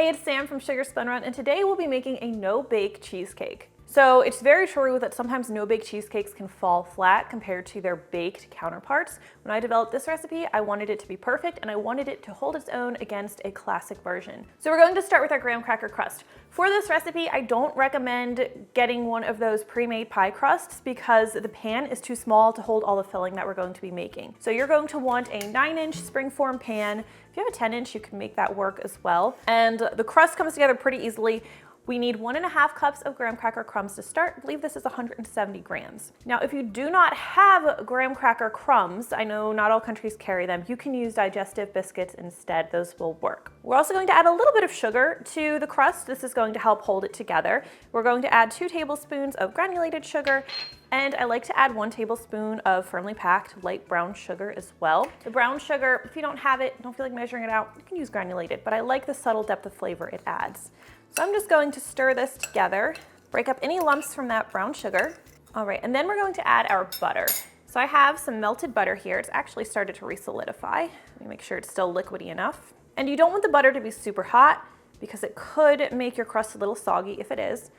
Hey, it's Sam from Sugar Spun Run, and today we'll be making a no-bake cheesecake. So it's very true that sometimes no-bake cheesecakes can fall flat compared to their baked counterparts. When I developed this recipe, I wanted it to be perfect and I wanted it to hold its own against a classic version. So we're going to start with our graham cracker crust. For this recipe, I don't recommend getting one of those pre-made pie crusts because the pan is too small to hold all the filling that we're going to be making. So you're going to want a 9-inch springform pan. If you have a 10-inch, you can make that work as well. And the crust comes together pretty easily. We need 1.5 cups of graham cracker crumbs to start. I believe this is 170 grams. Now, if you do not have graham cracker crumbs, I know not all countries carry them, you can use digestive biscuits instead. Those will work. We're also going to add a little bit of sugar to the crust. This is going to help hold it together. We're going to add 2 tablespoons of granulated sugar, and I like to add 1 tablespoon of firmly packed light brown sugar as well. The brown sugar, if you don't have it, don't feel like measuring it out, you can use granulated, but I like the subtle depth of flavor it adds. So I'm just going to stir this together, break up any lumps from that brown sugar. All right, and then we're going to add our butter. So I have some melted butter here. It's actually started to re-solidify. Let me make sure it's still liquidy enough. And you don't want the butter to be super hot because it could make your crust a little soggy if it is.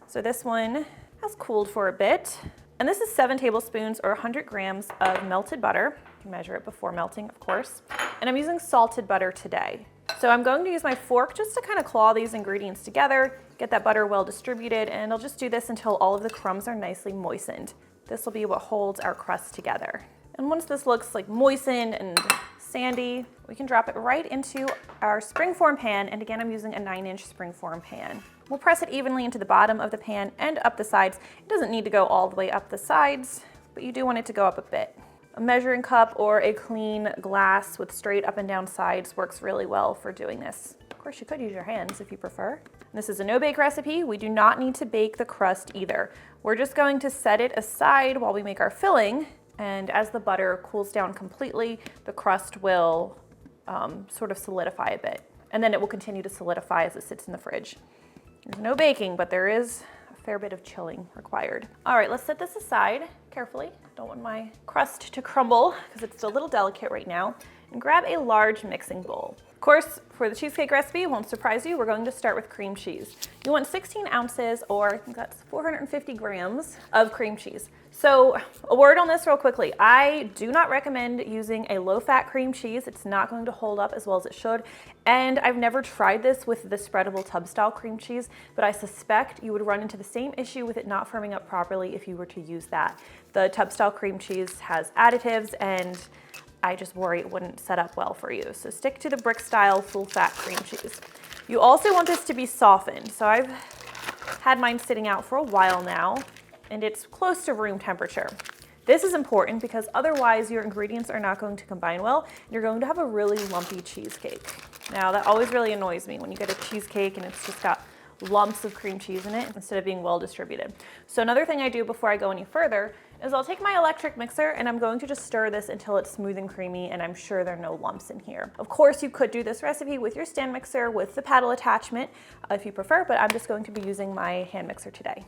So this one has cooled for a bit. And this is 7 tablespoons or 100 grams of melted butter. You can measure it before melting, of course. And I'm using salted butter today. So I'm going to use my fork just to kind of claw these ingredients together, get that butter well distributed, and I'll just do this until all of the crumbs are nicely moistened. This will be what holds our crust together. And once this looks like moistened and sandy, we can drop it right into our springform pan. And again, I'm using a 9-inch springform pan. We'll press it evenly into the bottom of the pan and up the sides. It doesn't need to go all the way up the sides, but you do want it to go up a bit. A measuring cup or a clean glass with straight up and down sides works really well for doing this. Of course, you could use your hands if you prefer. This is a no-bake recipe. We do not need to bake the crust either. We're just going to set it aside while we make our filling, and as the butter cools down completely, the crust will sort of solidify a bit, and then it will continue to solidify as it sits in the fridge. There's no baking, but there is a fair bit of chilling required. All right, let's set this aside carefully. Don't want my crust to crumble because it's still a little delicate right now. And grab a large mixing bowl. Of course, for the cheesecake recipe, it won't surprise you, we're going to start with cream cheese. You want 16 ounces, or I think that's 450 grams of cream cheese. So a word on this real quickly. I do not recommend using a low-fat cream cheese. It's not going to hold up as well as it should. And I've never tried this with the spreadable tub-style cream cheese, but I suspect you would run into the same issue with it not firming up properly if you were to use that. The tub-style cream cheese has additives, and I just worry it wouldn't set up well for you. So stick to the brick style full-fat cream cheese. You also want this to be softened. So I've had mine sitting out for a while now, and it's close to room temperature. This is important because otherwise your ingredients are not going to combine well, and you're going to have a really lumpy cheesecake. Now that always really annoys me when you get a cheesecake and it's just got lumps of cream cheese in it instead of being well distributed. So another thing I do before I go any further is I'll take my electric mixer and I'm going to just stir this until it's smooth and creamy and I'm sure there are no lumps in here. Of course, you could do this recipe with your stand mixer with the paddle attachment if you prefer, but I'm just going to be using my hand mixer today.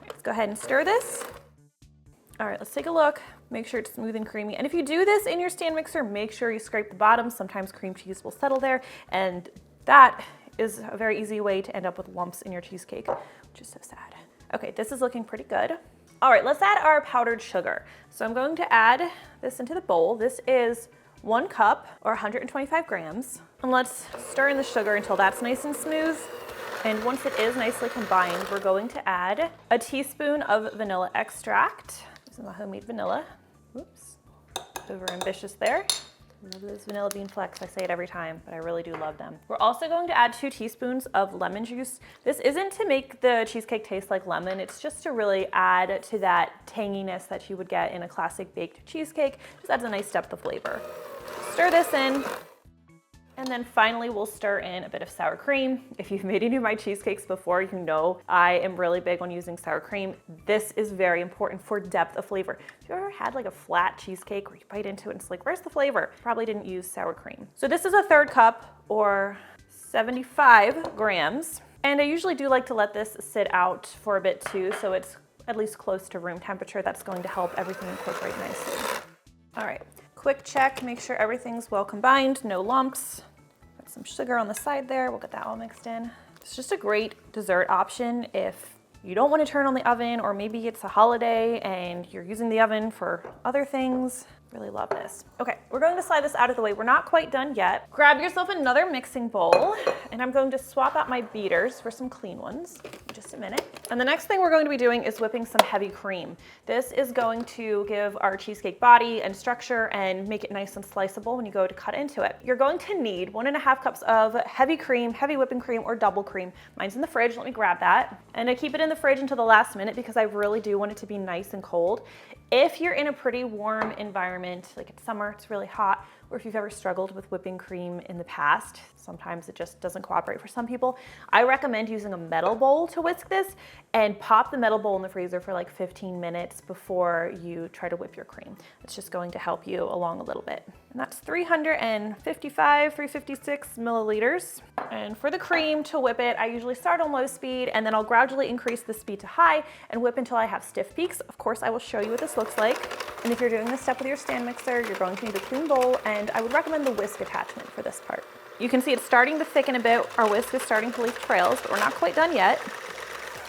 Let's go ahead and stir this. All right, let's take a look. Make sure it's smooth and creamy. And if you do this in your stand mixer, make sure you scrape the bottom. Sometimes cream cheese will settle there, and that is a very easy way to end up with lumps in your cheesecake, which is so sad. Okay, this is looking pretty good. All right, let's add our powdered sugar. So I'm going to add this into the bowl. This is 1 cup or 125 grams. And let's stir in the sugar until that's nice and smooth. And once it is nicely combined, we're going to add a teaspoon of vanilla extract. This is my homemade vanilla. Oops, over ambitious there. Love those vanilla bean flecks. I say it every time, but I really do love them. We're also going to add 2 teaspoons of lemon juice. This isn't to make the cheesecake taste like lemon. It's just to really add to that tanginess that you would get in a classic baked cheesecake. Just adds a nice depth of flavor. Stir this in. And then finally, we'll stir in a bit of sour cream. If you've made any of my cheesecakes before, you know I am really big on using sour cream. This is very important for depth of flavor. Have you ever had like a flat cheesecake where you bite into it and it's like, where's the flavor? Probably didn't use sour cream. So this is a 1/3 cup or 75 grams. And I usually do like to let this sit out for a bit too, so it's at least close to room temperature. That's going to help everything incorporate nicely. All right. Quick check, make sure everything's well combined, no lumps. some sugar on the side there. We'll get that all mixed in. It's just a great dessert option if you don't want to turn on the oven, or maybe it's a holiday and you're using the oven for other things. Really love this. Okay, we're going to slide this out of the way. We're not quite done yet. Grab yourself another mixing bowl, and I'm going to swap out my beaters for some clean ones in just a minute. And the next thing we're going to be doing is whipping some heavy cream. This is going to give our cheesecake body and structure and make it nice and sliceable when you go to cut into it. You're going to need 1.5 cups of heavy cream, heavy whipping cream, or double cream. Mine's in the fridge, let me grab that. And I keep it in the fridge until the last minute because I really do want it to be nice and cold. If you're in a pretty warm environment, like it's summer, it's really hot, or if you've ever struggled with whipping cream in the past, sometimes it just doesn't cooperate for some people, I recommend using a metal bowl to whisk this and pop the metal bowl in the freezer for like 15 minutes before you try to whip your cream. It's just going to help you along a little bit. And that's 356 milliliters. And for the cream to whip it, I usually start on low speed and then I'll gradually increase the speed to high and whip until I have stiff peaks. Of course, I will show you what this looks like. And if you're doing this step with your stand mixer, you're going to need a clean bowl, and I would recommend the whisk attachment for this part. You can see it's starting to thicken a bit. Our whisk is starting to leave trails, but we're not quite done yet.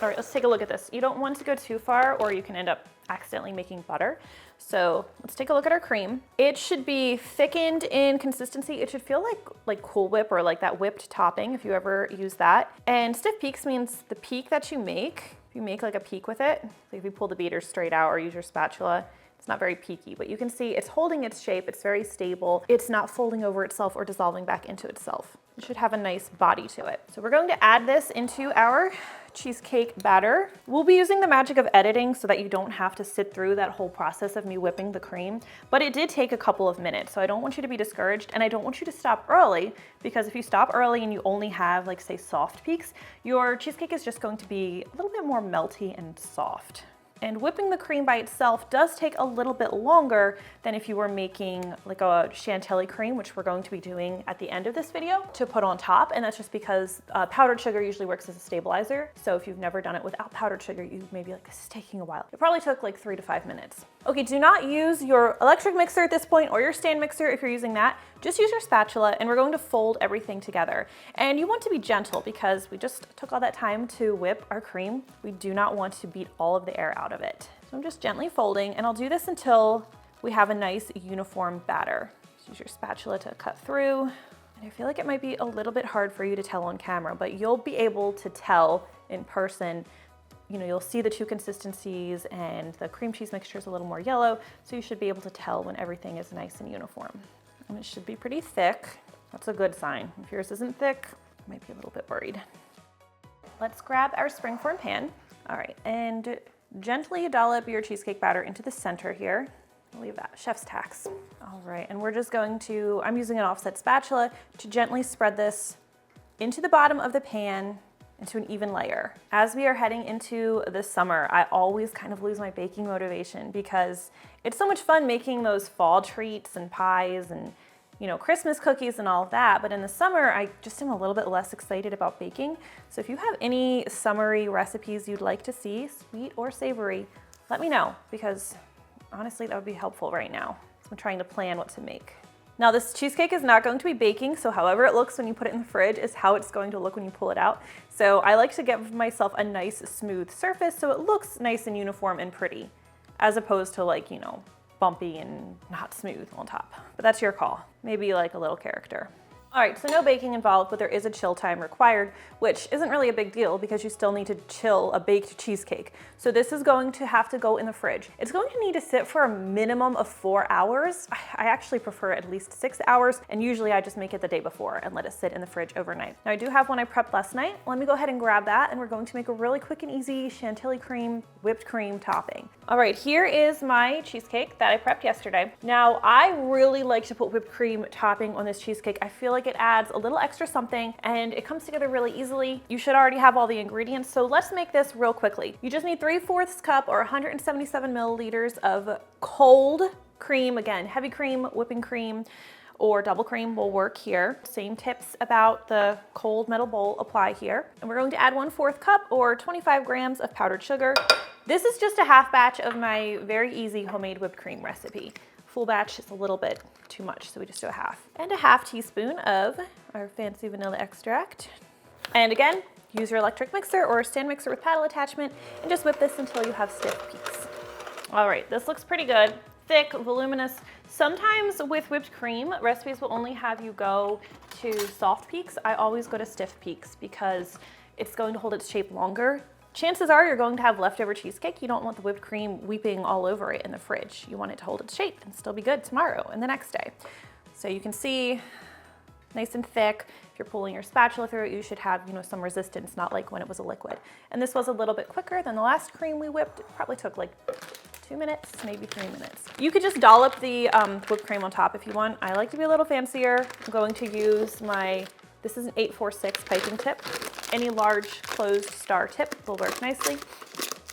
All right, let's take a look at this. You don't want to go too far or you can end up accidentally making butter. So let's take a look at our cream. It should be thickened in consistency. It should feel like Cool Whip or like that whipped topping if you ever use that. And stiff peaks means the peak that you make, if you make like a peak with it, like if you pull the beaters straight out or use your spatula, it's not very peaky, but you can see it's holding its shape. It's very stable. It's not folding over itself or dissolving back into itself. It should have a nice body to it. So we're going to add this into our cheesecake batter. We'll be using the magic of editing so that you don't have to sit through that whole process of me whipping the cream, but it did take a couple of minutes, so I don't want you to be discouraged, and I don't want you to stop early, because if you stop early and you only have, like, say, soft peaks, your cheesecake is just going to be a little bit more melty and soft. And whipping the cream by itself does take a little bit longer than if you were making like a chantilly cream, which we're going to be doing at the end of this video, to put on top. And that's just because powdered sugar usually works as a stabilizer. So if you've never done it without powdered sugar, you may be like, this is taking a while. It probably took like 3 to 5 minutes. Okay, do not use your electric mixer at this point or your stand mixer if you're using that. Just use your spatula, and we're going to fold everything together. And you want to be gentle because we just took all that time to whip our cream. We do not want to beat all of the air out of it. So I'm just gently folding, and I'll do this until we have a nice uniform batter. Just use your spatula to cut through. And I feel like it might be a little bit hard for you to tell on camera, but you'll be able to tell in person. You know, you'll see the two consistencies, and the cream cheese mixture is a little more yellow, so you should be able to tell when everything is nice and uniform. And it should be pretty thick. That's a good sign. If yours isn't thick, I might be a little bit worried. Let's grab our springform pan. All right, and gently dollop your cheesecake batter into the center here. I'll leave that, chef's tax. All right, and we're just going to, I'm using an offset spatula to gently spread this into the bottom of the pan into an even layer. As we are heading into the summer, I always kind of lose my baking motivation because it's so much fun making those fall treats and pies and, you know, Christmas cookies and all of that. But in the summer, I just am a little bit less excited about baking. So if you have any summery recipes you'd like to see, sweet or savory, let me know, because honestly, that would be helpful right now. So I'm trying to plan what to make. Now, this cheesecake is not going to be baking, so however it looks when you put it in the fridge is how it's going to look when you pull it out. So I like to give myself a nice smooth surface so it looks nice and uniform and pretty, as opposed to like, you know, bumpy and not smooth on top. But that's your call. Maybe like a little character. All right, so no baking involved, but there is a chill time required, which isn't really a big deal because you still need to chill a baked cheesecake. So this is going to have to go in the fridge. It's going to need to sit for a minimum of 4 hours. I actually prefer at least 6 hours, and usually I just make it the day before and let it sit in the fridge overnight. Now I do have one I prepped last night. Let me go ahead and grab that, and we're going to make a really quick and easy chantilly cream, whipped cream topping. All right, here is my cheesecake that I prepped yesterday. Now I really like to put whipped cream topping on this cheesecake. I feel like it adds a little extra something and it comes together really easily. You should already have all the ingredients, so let's make this real quickly. You just need 3/4 cup or 177 milliliters of cold cream. Again, heavy cream, whipping cream, or double cream will work here. Same tips about the cold metal bowl apply here. And we're going to add 1/4 cup or 25 grams of powdered sugar. This is just a half batch of my very easy homemade whipped cream recipe. full batch is a little bit too much, so we just do a half. And a half teaspoon of our fancy vanilla extract. And again, use your electric mixer or a stand mixer with paddle attachment and just whip this until you have stiff peaks. All right, this looks pretty good. Thick, voluminous. Sometimes with whipped cream, recipes will only have you go to soft peaks. I always go to stiff peaks because it's going to hold its shape longer. Chances are you're going to have leftover cheesecake. You don't want the whipped cream weeping all over it in the fridge. You want it to hold its shape and still be good tomorrow and the next day. So you can see, nice and thick. If you're pulling your spatula through it, you should have, some resistance, not like when it was a liquid. And this was a little bit quicker than the last cream we whipped. It probably took like 2 minutes, maybe 3 minutes. You could just dollop the whipped cream on top if you want. I like to be a little fancier. I'm going to use this is an 846 piping tip. Any large closed star tip will work nicely.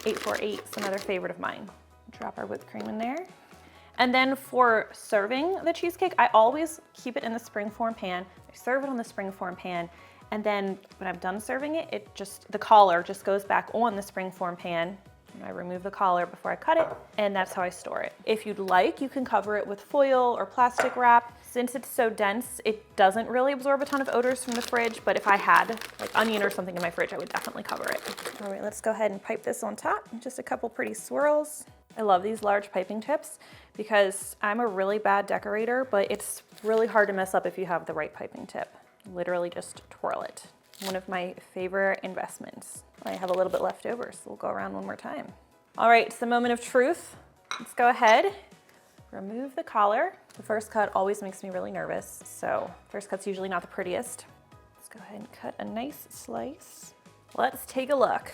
848 is another favorite of mine. Drop our whipped cream in there. And then for serving the cheesecake, I always keep it in the springform pan. I serve it on the springform pan. And then when I'm done serving it, the collar just goes back on the springform pan. And I remove the collar before I cut it, and that's how I store it. If you'd like, you can cover it with foil or plastic wrap. Since it's so dense, it doesn't really absorb a ton of odors from the fridge, but if I had like onion or something in my fridge, I would definitely cover it. All right, let's go ahead and pipe this on top. Just a couple pretty swirls. I love these large piping tips because I'm a really bad decorator, but it's really hard to mess up if you have the right piping tip. Literally just twirl it. One of my favorite investments. I have a little bit left over, so we'll go around one more time. All right, it's the moment of truth. Let's go ahead, remove the collar. The first cut always makes me really nervous, so first cut's usually not the prettiest. Let's go ahead and cut a nice slice. Let's take a look.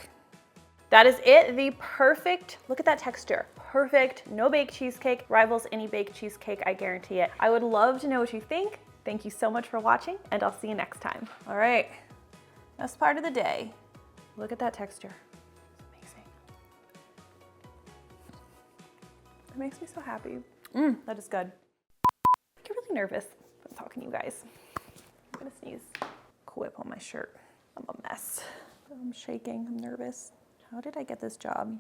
That is it, the perfect, look at that texture. Perfect, no-bake cheesecake, rivals any baked cheesecake, I guarantee it. I would love to know what you think. Thank you so much for watching, and I'll see you next time. All right. Best part of the day. Look at that texture. It's amazing. It makes me so happy. That is good. I get really nervous when talking to you guys. I'm gonna sneeze. Quip on my shirt. I'm a mess. I'm shaking, I'm nervous. How did I get this job?